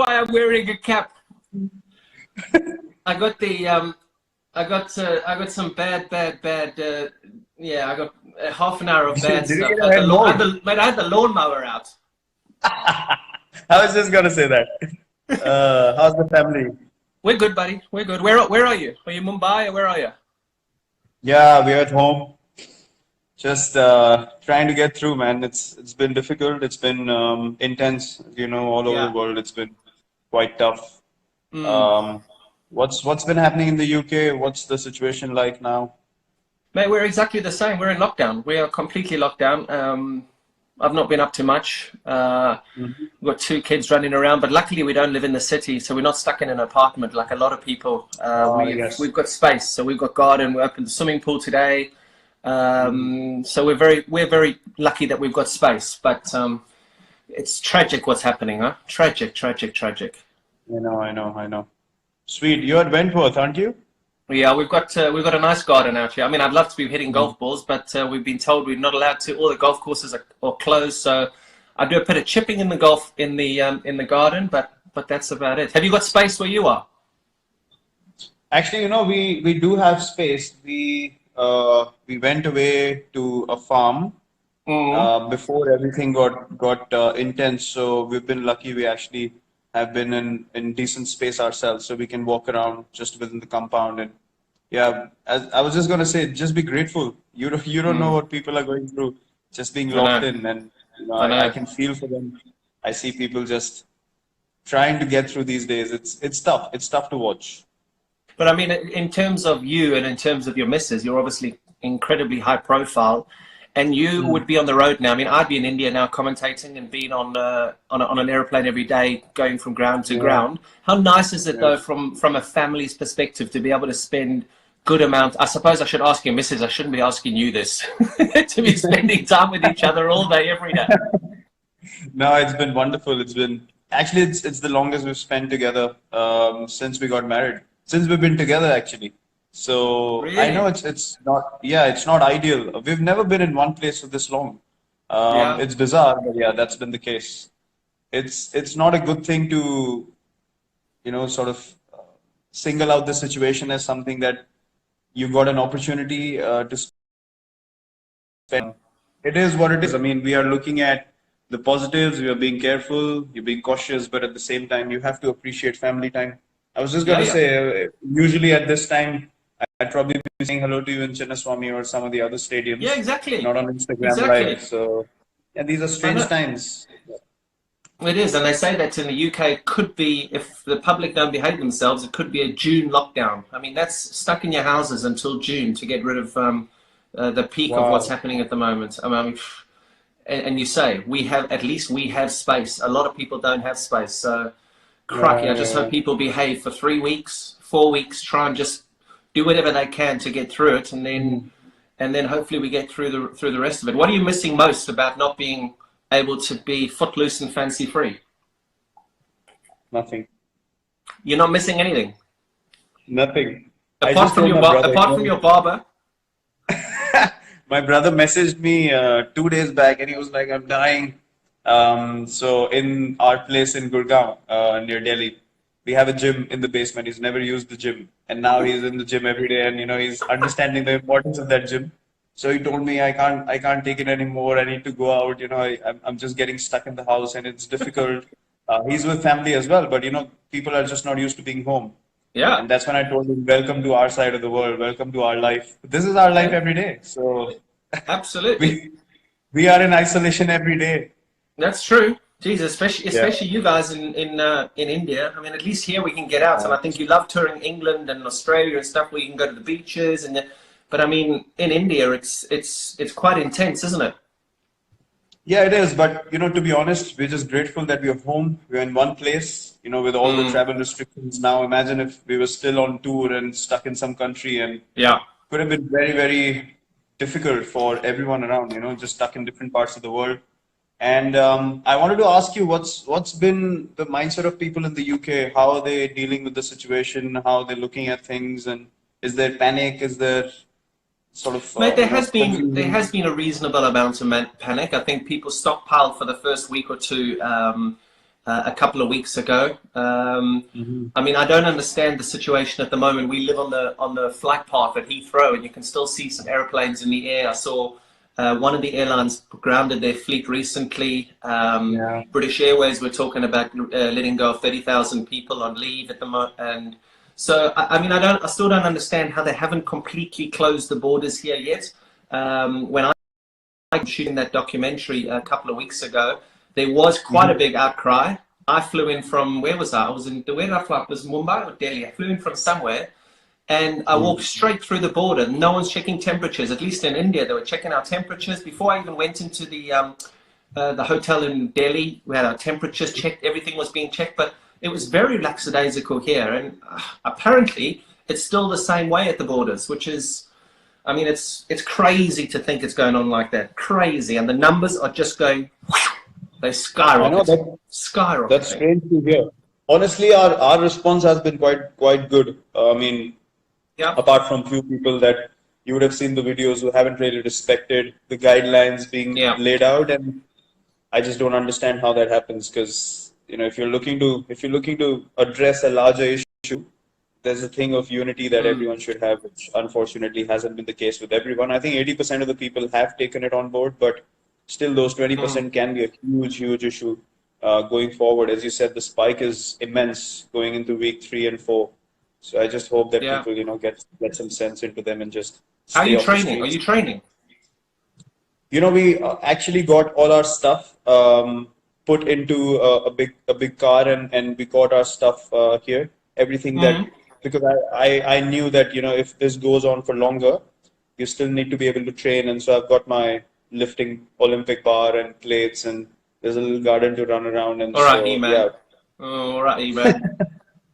why I'm wearing a cap. I got the I got some bad. Yeah, I got half an hour of bad Did you stuff. get a head mold? Mate, I had the lawnmower out. I was just gonna say that. How's the family? We're good, buddy. We're good. Where are you? Are you Mumbai or where are you? Yeah, we're at home. Just trying to get through, man. It's been difficult. It's been intense, all over the Yeah. world. It's been quite tough. Mm. Um, what's been happening in the UK? What's the situation like now? Mate, we're exactly the same. We're in lockdown. We are completely locked down. I've not been up to much. Mhm. We've got two kids running around, but luckily we don't live in the city, so we're not stuck in an apartment like a lot of people. Yes. We've got space, so we've got garden. We opened the swimming pool today. Mhm. So we're very lucky that we've got space. But it's tragic what's happening, huh? Tragic, tragic, tragic. I know. Sweet. You're at Wentworth, aren't you? Yeah, we've got a nice garden out here. I mean, I'd love to be hitting Mhm. golf balls, but we've been told we're not allowed to. All the golf courses are closed, so I do a bit of chipping in the golf in the garden, but that's about it. Have you got space where you are? Actually, we do have space. We went away to a farm Mm. before everything got intense. So we've been lucky. We actually have been in decent space ourselves, so we can walk around just within the compound. And yeah, as I was just gonna say, just be grateful. You don't know Mm. what people are going through, just being I locked know, in, and I I know. can feel for them. I see people just trying to get through these days. It's tough. It's tough to watch. But I mean, in terms of you and in terms of your missus, you're obviously incredibly high profile, and you Mm. would be on the road now. I mean, I'd be in India now commentating and being on an airplane every day, going from ground to Yeah, ground. How nice is it yeah. though, from a family's perspective, to be able to spend good amount? I suppose I should ask your missus. I shouldn't be asking you this. To be spending time with each other all day, every day. No, it's been wonderful. It's the longest we've spent together since we got married. Since we've been together actually. So I know Really? it's not, yeah, it's not ideal. We've never been in one place for this long. Yeah. It's bizarre, but yeah, that's been the case. It's not a good thing to, sort of single out the situation as something that you got an opportunity to spend. It is what it is. I mean, we are looking at the positives, we are being careful, you're being cautious, but at the same time, you have to appreciate family time. I was just going Yeah, to yeah. say, usually at this time, I'd probably be saying hello to you in Chinnaswamy or some of the other Yeah, stadiums, exactly. not on Instagram Live. Exactly. So, yeah, these are I strange know. times. It is, and they say that in the UK it could be, if the public don't behave themselves, it could be a June lockdown. I mean, that's stuck in your houses until June to get rid of the peak of what's Wow. happening at the moment. I mean, and you say we have space. A lot of people don't have space, so crikey, Yeah, I just yeah, hope people behave for 3 weeks, 4 weeks, try and just do whatever they can to get through it, and yeah. then hopefully we get through the rest of it. What are you missing most about not being able to be footloose and fancy free? Nothing. You're not missing anything Nothing. I just told my brother, apart from your barber. my brother messaged me 2 days back and he was like, I'm dying. So in our place in Gurgaon, near Delhi, we have a gym in the basement. He's never used the gym. And now he's in the gym every day and he's understanding the importance of that gym. So he told me I can't take it anymore. I need to go out. I'm just getting stuck in the house and it's difficult. He's with family as well, but people are just not used to being home. Yeah, And that's when I told him, welcome to our side of the world, welcome to our life. This is our life yeah, every day. So absolutely. we we are in isolation every day. That's true. Jesus, Yeah. especially you guys in India. I mean, at least here we can get out, and Uh, I think you love touring England and Australia and stuff where you can go to the beaches but I mean, in India, it's quite intense, isn't it? yeah, it is. But to be honest, we're just grateful that we're home. We're in one place. With all the Mm, travel restrictions now. Imagine if we were still on tour and stuck in some country, and yeah. could have been very, very difficult for everyone around. Just stuck in different parts of the world. And I wanted to ask you, what's been the mindset of people in the UK? How are they dealing with the situation? How are they looking at things? And is there panic? Is there sort of Mate, there confusion? has been a reasonable amount of panic. I think people stockpiled for the first week or two, a couple of weeks ago. Hmm. I mean, I don't understand the situation at the moment. We live on the flight path at Heathrow, and you can still see some airplanes in the air. I saw one of the airlines grounded their fleet recently. Yeah. British Airways were talking about letting go of 30,000 people on leave at the moment, and so I mean, I still don't understand how they haven't completely closed the borders here yet. When I was shooting that documentary a couple of weeks ago, there was quite a Hmm. big outcry. I flew in from, where was I? I was in, where did I fly? It was Mumbai or Delhi. I flew in from somewhere, and I walked straight through the border. No one's checking temperatures. At least in India, they were checking our temperatures before I even went into the hotel in Delhi. We had our temperatures checked. Everything was being checked, but it was very lackadaisical here. And apparently, it's still the same way at the borders, which is, I mean, it's crazy to think it's going on like that. Crazy, and the numbers are just going. They I know skyrocket, that's skyrocketing. strange to hear. Honestly, our response has been quite good. I mean, Yeah, apart from few people that you would have seen the videos who haven't really respected the guidelines being yeah. laid out, and I just don't understand how that happens because if you're looking to address a larger issue, there's a thing of unity that Mm, everyone should have, which unfortunately hasn't been the case with everyone. I think 80% of the people have taken it on board, but still those mm. 20% can be a huge issue going forward. As you said, the spike is immense going into week 3 and 4. So I just hope that Yeah. people, get some sense into them and just How are stay you off the training? Are streets. you training? We actually got all our stuff put into a big car, and we got our stuff here. Everything that Mm. because I knew that if this goes on for longer, you still need to be able to train, and so I've got my lifting Olympic bar and plates, and there's a little garden to run around, and All right, so E-man. yeah, All right, E-man.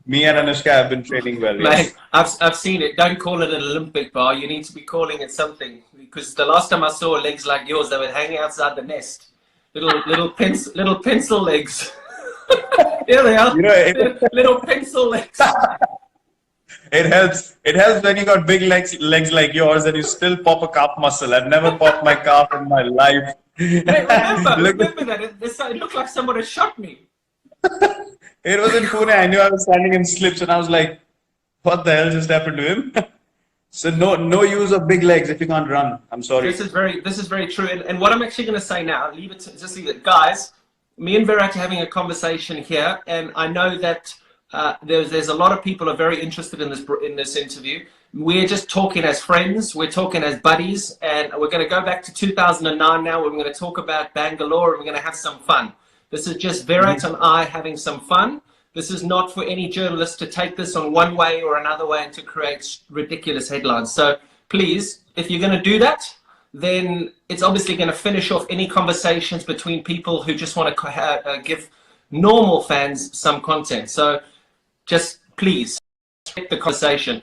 me and Anushka have been training well. Mate, Yes. I've seen it. Don't call it an Olympic bar. You need to be calling it something. Because the last time I saw legs like yours, they were hanging outside the nest. Little pencil legs. Here they are. You know, it, Little pencil legs. it helps. It helps when you got big legs like yours, and you still pop a calf muscle. I've never popped my calf in my life. Mate, Look, remember that. It looked like somebody shot me. it was in Pune. I knew I was standing in slips, and I was like, "What the hell just happened to him?" So no use of big legs if you can't run. I'm sorry. This is very true. And what I'm actually going to say now, just leave it, guys. Me and Virat are having a conversation here, and I know that there's a lot of people are very interested in this interview. We're just talking as friends, we're talking as buddies, and we're going to go back to 2009 now. We're going to talk about Bangalore, and we're going to have some fun. This is just Virat and I having some fun. This is not for any journalist to take this on one way or another way and to create ridiculous headlines. So please, if you're going to do that, then it's obviously going to finish off any conversations between people who just want to give normal fans some content. So just please take the conversation.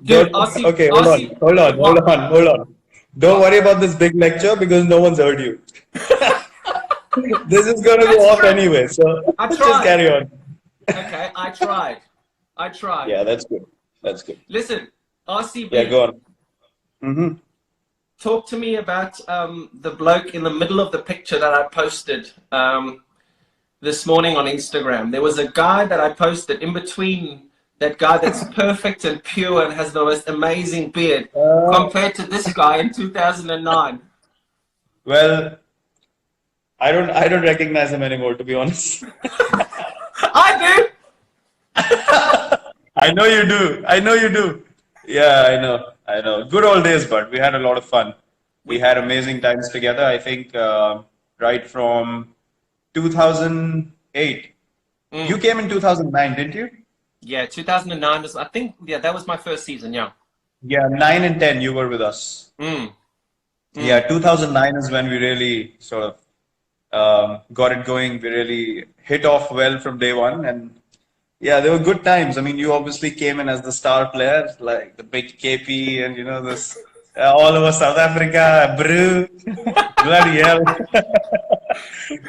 Dude, Don't, okay, hold on, hold on, hold what? on, hold on. Don't What? worry about this big lecture because no one's heard you. This is going to go That's off true. anyway, so I just tried. carry on. Okay, I tried. I tried. Yeah, that's good. That's good. Listen, Yeah, RCB, go on. Hmm. talk to me about the bloke in the middle of the picture that I posted this morning on Instagram. There was a guy that I posted in between that guy that's perfect and pure and has the most amazing beard compared to this guy in 2009. Well, I don't recognize him anymore, to be honest. I I know you do. I know you do. Yeah, I know. I know. Good old days, but we had a lot of fun. We do. had amazing times together. I think right from 2008. You Mm, came in 2009, didn't you? yeah, 2009 was, I think, yeah, that was my first season, yeah. Yeah, 9 and 10, you were with us. Mm, Yeah, mm. 2009 is when we really sort of got it going. We really hit off well from day one. And yeah, they were good times. I mean, you obviously came in as the star player, like the big KP and this all over South Africa, brew, bloody hell.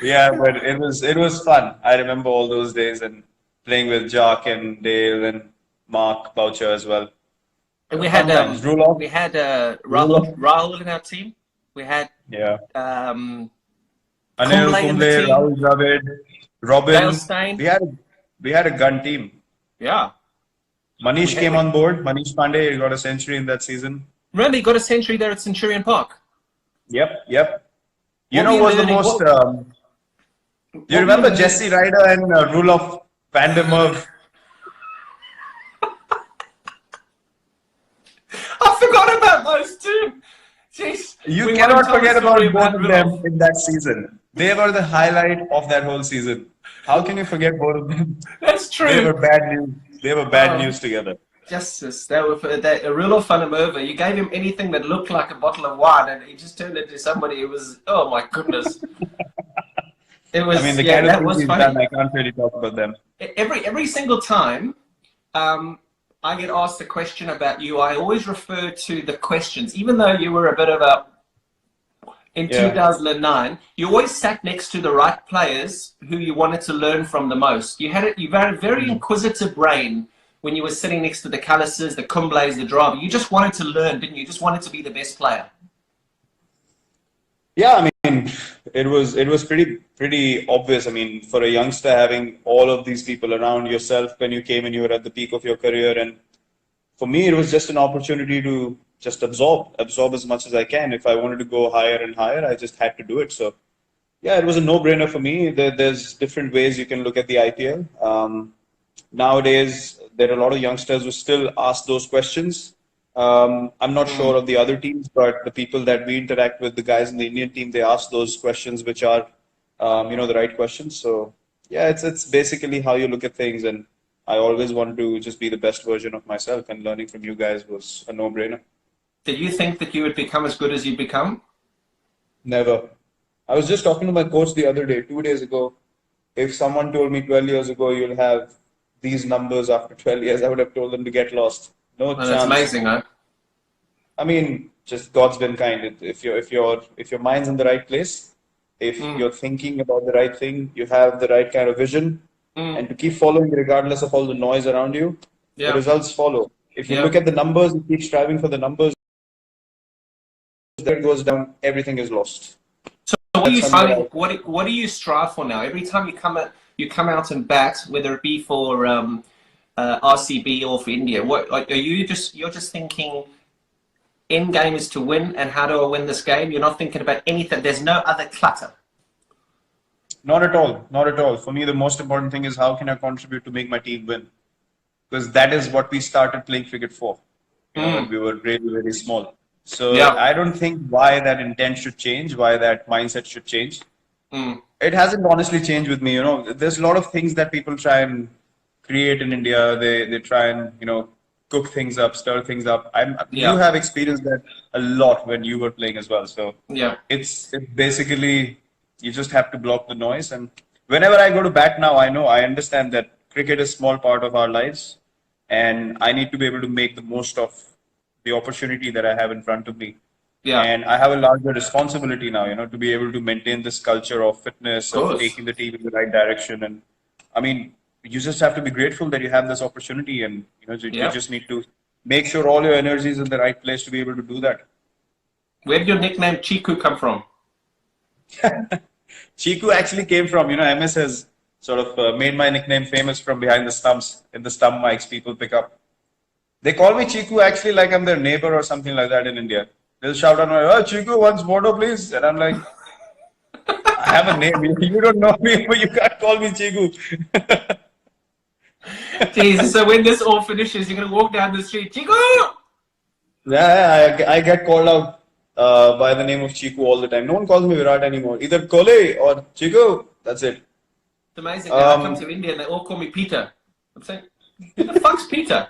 Yeah, but it was fun. I remember all those days and playing with Jock and Dale and Mark Boucher as well. And we had Fun times. Rule off, rule off. Rahul in our team. We had Yeah. um, Anil Kumble in the Kumble, team. Rahul Dravid. Dale Robin. Steyn. We had a gun team. Yeah. Manish came on board. Manish Pandey got a century in that season. Remember, he got a century there at Centurion Park. Yep. You What were know you what's the learning? most? Do you What were you remember learning? Jesse Ryder and Rule van der Merwe? I forgot about those two. Jeez. You We want to cannot tell the forget story about both of them Rudolph. in that season. They were the highlight of that whole season. How can you forget both of them? That's They were true. bad news. They were bad news together. Justice. That Rudolph van der Merwe. You gave him anything that looked like a bottle of wine, and he just turned into somebody who was. Oh my goodness. It was. I mean, the Yeah, kind of that things was he's funny. done, I can't really talk about them. Every single time I get asked a question about you, I always refer to the questions, even though you were a bit of a. In Yeah. 2009, you always sat next to the right players who you wanted to learn from the most. You had a very inquisitive brain when you were sitting next to the Callises, the Kumblays, the Dravi. You just wanted to learn, didn't you? You just wanted to be the best player. Yeah, I mean, it was pretty obvious. I mean, for a youngster having all of these people around yourself when you came and you were at the peak of your career, and for me, it was just an opportunity to just absorb as much as I can. If I wanted to go higher and higher, I just had to do it. So, yeah, it was a no-brainer for me. There's different ways you can look at the IPL. Nowadays, there are a lot of youngsters who still ask those questions. I'm not sure of the other teams, but the people that we interact with, the guys in the Indian team, they ask those questions, which are, the right questions. So, yeah, it's basically how you look at things, and I always want to just be the best version of myself, and learning from you guys was a no-brainer. Did you think that you would become as good as you've become? Never. I was just talking to my coach the other day, 2 days ago. If someone told me 12 years ago you'll have these numbers after 12 years, I would have told them to get lost. No Well, that's chance. amazing, huh? I mean, just God's been kind. If your mind's in the right place, if you're thinking about the right thing, you have the right kind of vision, and to keep following regardless of all the noise around you, the Yeah. results follow. If you Yeah. look at the numbers and keep striving for the numbers, that goes down, everything is lost. So what are That's you something that striving? What do you strive for now? Every time you come out and bat, whether it be for RCB or for India, what like, you're just thinking end game is to win, and how do I win this game? You're not thinking about anything. There's no other clutter. Not at all. Not at all. For me, the most important thing is how can I contribute to make my team win? Because that is what we started playing cricket for, when we were really, really small. So Yeah. I don't think why that intent should change, why that mindset should change. It hasn't honestly changed with me. There's a lot of things that people try and create in India. They try and cook things up, stir things up. You Yeah. have experienced that a lot when you were playing as well. So Yeah. it's basically you just have to block the noise. And whenever I go to bat now, I understand that cricket is a small part of our lives, and I need to be able to make the most of the opportunity that I have in front of me. Yeah. And I have a larger responsibility now, to be able to maintain this culture of fitness, Of of course. taking the team in the right direction. And I mean, you just have to be grateful that you have this opportunity, and you Yeah. just need to make sure all your energy is in the right place to be able to do that. Where did your nickname Chiku come from? Chiku actually came from, MS has sort of made my nickname famous from behind the stumps. In the stump mics, people pick up. They call me Chiku actually like I'm their neighbor or something like that in India. They'll shout out, "Oh, Chiku, once photo, please." And I'm like, I have a name. You don't know me, but you can't call me Chiku. Jesus, so when this all finishes, you're gonna walk down the street, Chiku! Yeah, I get called out by the name of Chiku all the time. No one calls me Virat anymore. Either Kohli or Chiku. That's it. It's amazing. I come to India and they all call me Peter. I'm saying, who the fuck's Peter?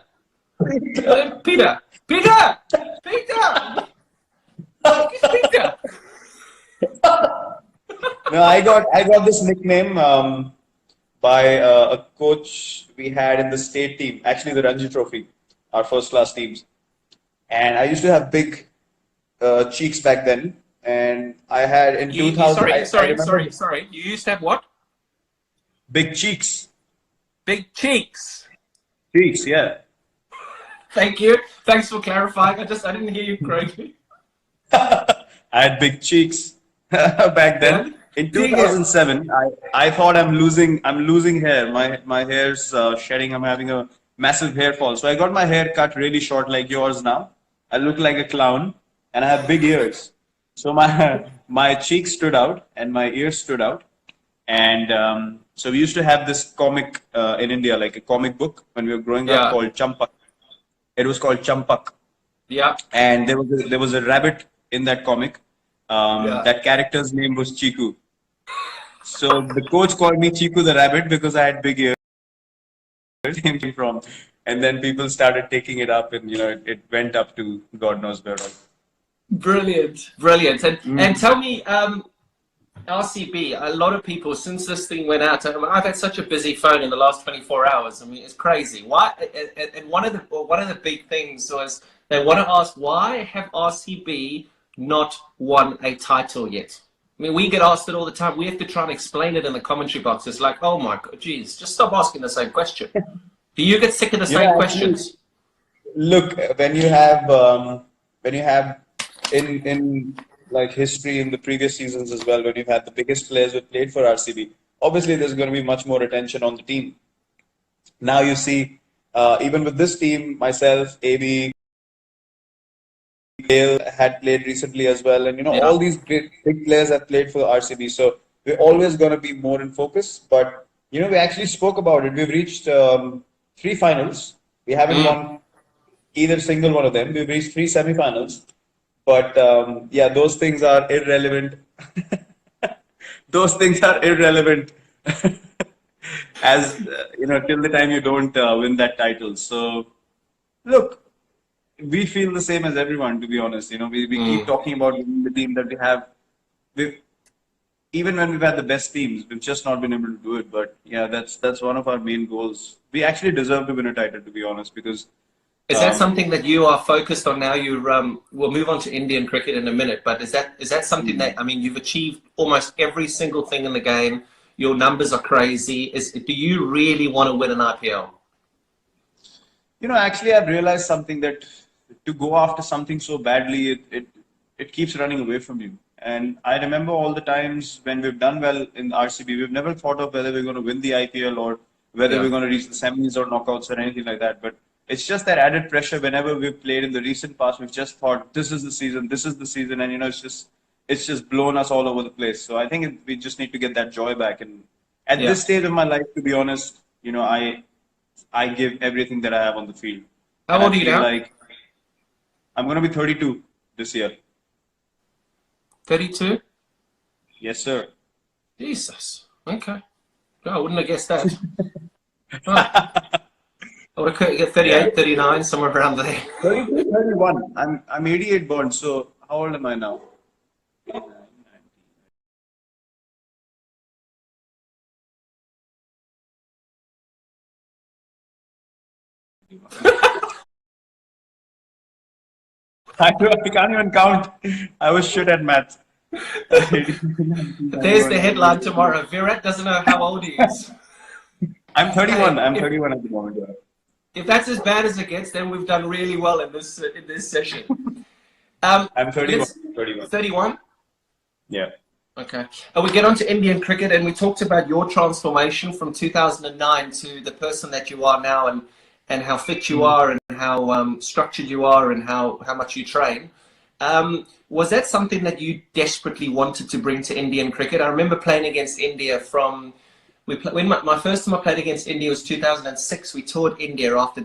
Peter! Peter! Peter! Fuck is Peter? No, I got this nickname by a coach we had in the state team, actually the Ranji Trophy, our first class teams. And I used to have big cheeks back then. And I had in 2000, I remember Sorry. You used to have what? big cheeks. Big cheeks. Cheeks, yeah. Thank you. Thanks for clarifying. I didn't hear you correctly. I had big cheeks back then. In Dig it. 2007, I thought I'm losing hair. My hair's shedding. I'm having a massive hair fall. So I got my hair cut really short, like yours now. I look like a clown, and I have big ears. So my my cheeks stood out and my ears stood out. And so we used to have this comic in India, like a comic book when we were growing up Yeah. called Champak. It was called Champak, Yeah. and there was a rabbit in that comic. Yeah. That character's name was Chiku. So the coach called me Chiku the rabbit because I had big ears. Came from, and then people started taking it up, and it went up to God knows where. Brilliant. Brilliant. And Mm. tell me, RCB, a lot of people, since this thing went out, I've had such a busy phone in the last 24 hours. I mean, it's crazy. Why? And one of the big things was they want to ask, why have RCB not won a title yet? I mean, we get asked it all the time. We have to try and explain it in the commentary box. It's like, oh my God, geez, just stop asking the same question. Do you get sick of the same Actually, questions? look, when you have in like history in the previous seasons as well, when you've had the biggest players who played for RCB, obviously there's going to be much more attention on the team. Now you see, even with this team, myself, AB, Gale had played recently as well, and Yeah. all these great big players have played for RCB. So we're always going to be more in focus. But we actually spoke about it. We've reached 3 finals. We haven't Mm. won either single one of them. We've reached 3 semifinals. But yeah, those things are irrelevant. Those things are irrelevant as till the time you don't win that title. So look, we feel the same as everyone, to be honest. We keep Mm. talking about winning the team that we have. We've, even when we've had the best teams, we've just not been able to do it. But yeah, that's one of our main goals. We actually deserve to win a title, to be honest, because Is that um, something that you are focused on now? We'll move on to Indian cricket in a minute, but is that something that, I mean, you've achieved almost every single thing in the game. Your numbers are crazy. Do you really want to win an IPL? actually, I've realized something that to go after something so badly, it keeps running away from you. And I remember all the times when we've done well in RCB, we've never thought of whether we're going to win the IPL or whether we're Yeah, going to reach the semis or knockouts or anything like that. But it's just that added pressure whenever we've played in the recent past. We've just thought this is the season, and it's just blown us all over the place. So I think we just need to get that joy back. And at yeah. this stage of my life, to be honest, I give everything that I have on the field. How And I old are you feel now? like I'm going to be 32 this year. 32? Yes, sir. Jesus. Okay. No, I wouldn't have guessed that. Right. I would have get Yeah. 38, 39, somewhere around there. 32, 31. I'm 88 born, so how old am I now? I can't even count. I was shit at math. There's the headline tomorrow. Virat doesn't know how old he is. I'm 31. Hey, I'm if 31 at the moment. Yeah. if that's as bad as it gets, then we've done really well in this session. Um, I'm 31. let's 31. 31. Yeah. Okay. And we get on to Indian cricket, and we talked about your transformation from 2009 to the person that you are now, and how fit you are, and how structured you are, and how much you train. Was that something that you desperately wanted to bring to Indian cricket? I remember playing against India when my first time I played against India was 2006. We toured India after